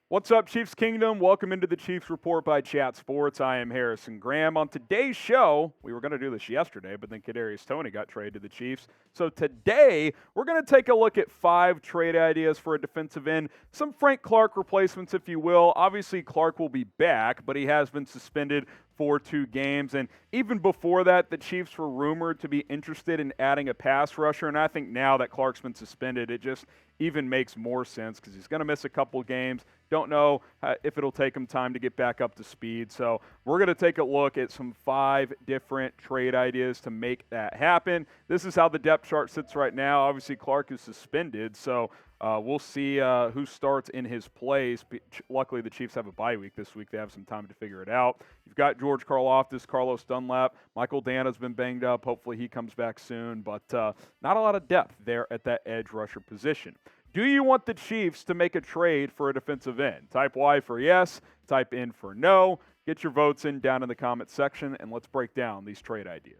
What's up, Chiefs Kingdom? Welcome into the Chiefs Report by Chat Sports. I am Harrison Graham. On today's show, we were going to do this yesterday, but then Kadarius Toney got traded to the Chiefs. So today, we're going to take a look at 5 trade ideas for a defensive end. Some Frank Clark replacements, if you will. Obviously, Clark will be back, but he has been suspended for 2 games. And even before that, the Chiefs were rumored to be interested in adding a pass rusher. And I think now that Clark's been suspended, it just even makes more sense because he's going to miss a couple games. Don't know if it'll take him time to get back up to speed. So we're going to take a look at some 5 different trade ideas to make that happen. This is how the depth chart sits right now. Obviously, Clark is suspended, so we'll see who starts in his place. Luckily, the Chiefs have a bye week this week. They have some time to figure it out. You've got George Karlaftis, Carlos Dunlap. Michael Dana's been banged up. Hopefully, he comes back soon. But not a lot of depth there at that edge rusher position. Do you want the Chiefs to make a trade for a defensive end? Type Y for yes, type N for no. Get your votes in down in the comments section, and let's break down these trade ideas.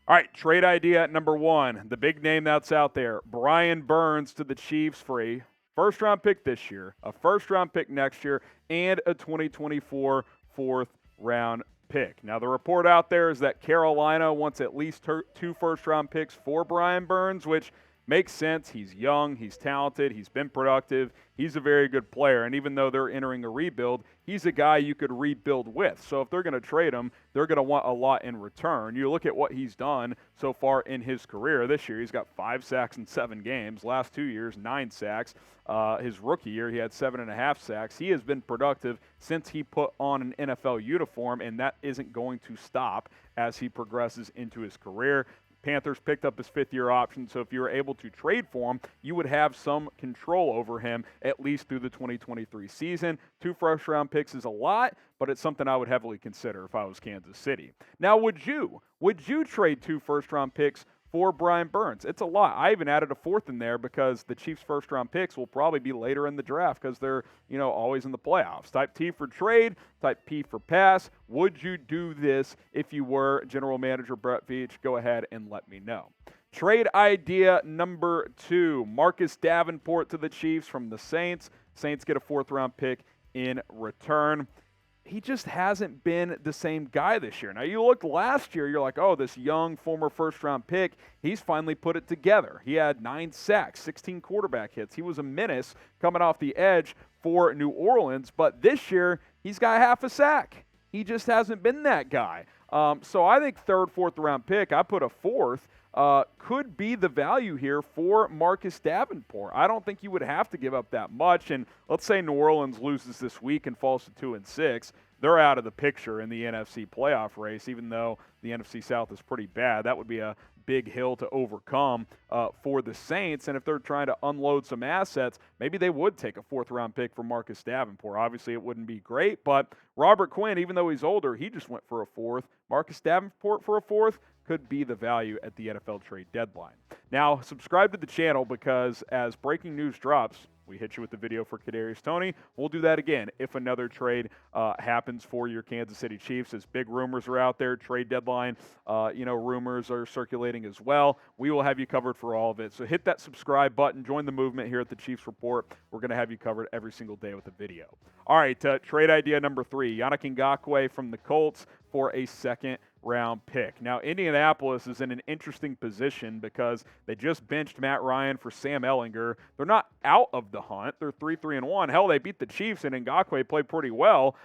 All right, trade idea number 1, the big name that's out there, Brian Burns to the Chiefs for a first-round pick this year, a first-round pick next year, and a 2024 fourth-round pick. Now, the report out there is that Carolina wants at least 2 first-round picks for Brian Burns, which makes sense. He's young, he's talented, he's been productive, he's a very good player, and even though they're entering a rebuild, he's a guy you could rebuild with. So if they're going to trade him, they're going to want a lot in return. You look at what he's done so far in his career. This year, he's got 5 sacks in 7 games. Last 2 years, 9 sacks. His rookie year, he had 7.5 sacks. He has been productive since he put on an NFL uniform, and that isn't going to stop as he progresses into his career. Panthers picked up his 5th-year option, so if you were able to trade for him, you would have some control over him at least through the 2023 season. 2 first-round picks is a lot, but it's something I would heavily consider if I was Kansas City. Now, would you trade 2 first-round picks for Brian Burns? It's a lot. I even added a 4th in there because the Chiefs' first-round picks will probably be later in the draft because they're, always in the playoffs. Type T for trade, type P for pass. Would you do this if you were General Manager Brett Veach? Go ahead and let me know. Trade idea number 2, Marcus Davenport to the Chiefs from the Saints. Saints get a 4th-round pick in return. He just hasn't been the same guy this year. Now, you looked last year, you're like, oh, this young former first-round pick, he's finally put it together. He had 9 sacks, 16 quarterback hits. He was a menace coming off the edge for New Orleans, but this year, he's got half a sack. He just hasn't been that guy. So I think 3rd, 4th-round pick, I put a 4th, could be the value here for Marcus Davenport. I don't think you would have to give up that much. And let's say New Orleans loses this week and falls to 2-6. They're out of the picture in the NFC playoff race, even though the NFC South is pretty bad. That would be a big hill to overcome for the Saints. And if they're trying to unload some assets, maybe they would take a 4th-round pick for Marcus Davenport. Obviously, it wouldn't be great, but Robert Quinn, even though he's older, he just went for a 4th. Marcus Davenport for a 4th could be the value at the NFL trade deadline. Now, subscribe to the channel because as breaking news drops, we hit you with the video for Kadarius Toney. We'll do that again if another trade happens for your Kansas City Chiefs. As big rumors are out there, trade deadline, rumors are circulating as well. We will have you covered for all of it. So hit that subscribe button. Join the movement here at the Chiefs Report. We're going to have you covered every single day with a video. All right, trade idea number 3, Yannick Ngakoue from the Colts for a 2nd-round pick. Now, Indianapolis is in an interesting position because they just benched Matt Ryan for Sam Ehlinger. They're not out of the hunt. They're 3-3-1. Hell, they beat the Chiefs, and Ngakoue played pretty well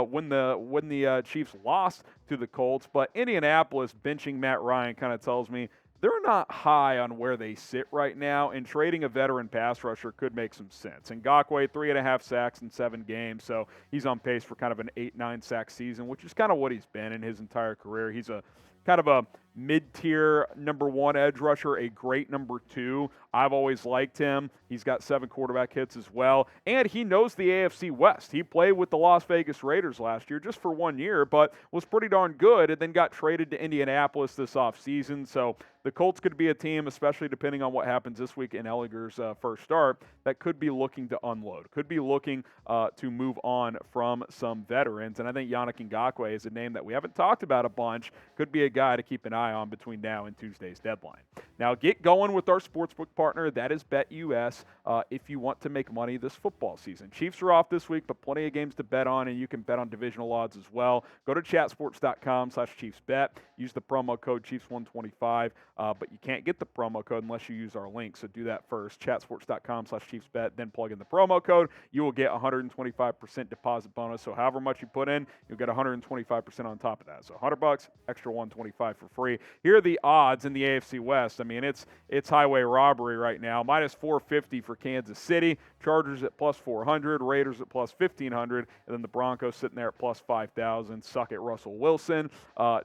when the Chiefs lost to the Colts. But Indianapolis benching Matt Ryan kind of tells me they're not high on where they sit right now, and trading a veteran pass rusher could make some sense. Ngakoue, 3.5 sacks in 7 games, so he's on pace for kind of an 8-9 sack season, which is kind of what he's been in his entire career. He's a kind of a mid-tier number 1 edge rusher, a great number 2. I've always liked him. He's got 7 quarterback hits as well, and he knows the AFC West. He played with the Las Vegas Raiders last year just for 1 year, but was pretty darn good and then got traded to Indianapolis this offseason. So the Colts could be a team, especially depending on what happens this week in Ehlinger's first start, that could be looking to unload, could be looking to move on from some veterans. And I think Yannick Ngakoue is a name that we haven't talked about a bunch, could be a guy to keep an eye eye on between now and Tuesday's deadline. Now, get going with our sportsbook partner. That is BetUS if you want to make money this football season. Chiefs are off this week, but plenty of games to bet on, and you can bet on divisional odds as well. Go to chatsports.com/ChiefsBet. Use the promo code Chiefs125, but you can't get the promo code unless you use our link, so do that first. Chatsports.com/ChiefsBet, then plug in the promo code. You will get 125% deposit bonus, so however much you put in, you'll get 125% on top of that. So $100, extra 125 for free. Here are the odds in the AFC West. I mean, it's highway robbery right now. Minus 450 for Kansas City, Chargers at plus 400, Raiders at plus 1,500, and then the Broncos sitting there at plus 5,000. Suck it, Russell Wilson.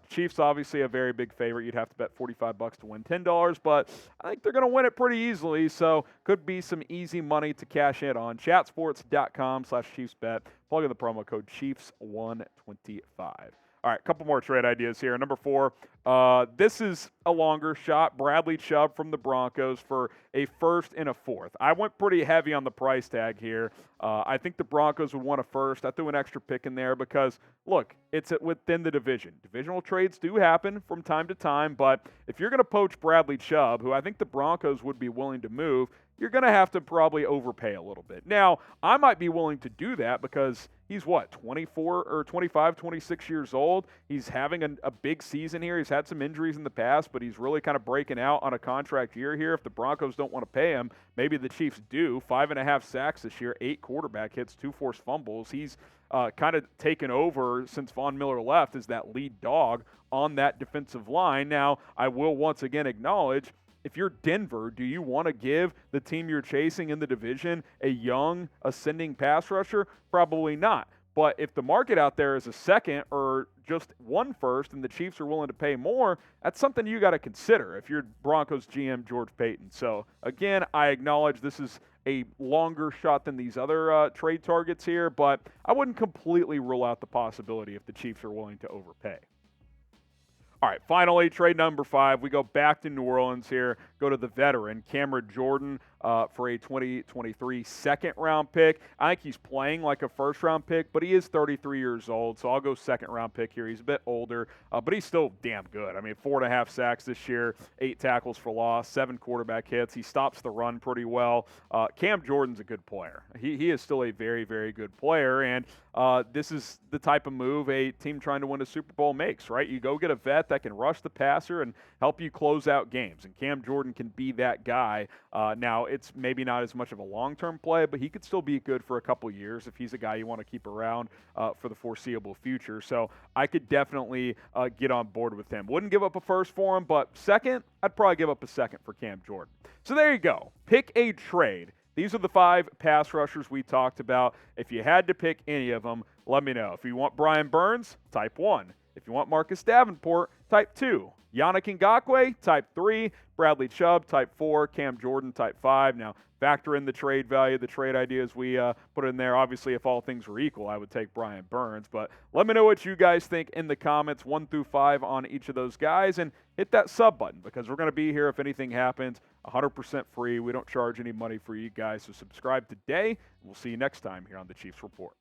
Chiefs, obviously a very big favorite. You'd have to bet $45 to win $10, but I think they're going to win it pretty easily, so could be some easy money to cash in on. Chatsports.com/ChiefsBet. Plug in the promo code Chiefs125. All right, a couple more trade ideas here. Number 4, this is a longer shot. Bradley Chubb from the Broncos for a first and a fourth. I went pretty heavy on the price tag here. I think the Broncos would want a first. I threw an extra pick in there because, look, it's within the division. Divisional trades do happen from time to time, but if you're going to poach Bradley Chubb, who I think the Broncos would be willing to move, you're going to have to probably overpay a little bit. Now, I might be willing to do that because he's, 24 or 25, 26 years old. He's having a big season here. He's had some injuries in the past, but he's really kind of breaking out on a contract year here. If the Broncos don't want to pay him, maybe the Chiefs do. 5.5 sacks this year, 8 quarterback hits, 2 forced fumbles. He's kind of taken over since Von Miller left as that lead dog on that defensive line. Now, I will once again acknowledge, if you're Denver, do you want to give the team you're chasing in the division a young, ascending pass rusher? Probably not. But if the market out there is a second or just one first and the Chiefs are willing to pay more, that's something you got to consider if you're Broncos GM George Paton. So, again, I acknowledge this is a longer shot than these other trade targets here, but I wouldn't completely rule out the possibility if the Chiefs are willing to overpay. All right, finally, trade number 5. We go back to New Orleans here, go to the veteran, Cameron Jordan, for a 2023 second-round pick. I think he's playing like a first-round pick, but he is 33 years old, so I'll go second-round pick here. He's a bit older, but he's still damn good. I mean, 4.5 sacks this year, 8 tackles for loss, 7 quarterback hits. He stops the run pretty well. Cam Jordan's a good player. He is still a very, very good player, and this is the type of move a team trying to win a Super Bowl makes, right? You go get a vet that can rush the passer and help you close out games, and Cam Jordan can be that guy. Now, it's maybe not as much of a long-term play, but he could still be good for a couple years if he's a guy you want to keep around for the foreseeable future. So I could definitely get on board with him. Wouldn't give up a first for him, but second, I'd probably give up a second for Cam Jordan. So there you go. Pick a trade. These are the 5 pass rushers we talked about. If you had to pick any of them, let me know. If you want Brian Burns, type 1. If you want Marcus Davenport, type 2. Yannick Ngakoue, type 3. Bradley Chubb, type 4. Cam Jordan, type 5. Now, factor in the trade value, the trade ideas we put in there. Obviously, if all things were equal, I would take Brian Burns. But let me know what you guys think in the comments, 1 through 5 on each of those guys. And hit that sub button because we're going to be here if anything happens, 100% free. We don't charge any money for you guys. So subscribe today. We'll see you next time here on the Chiefs Report.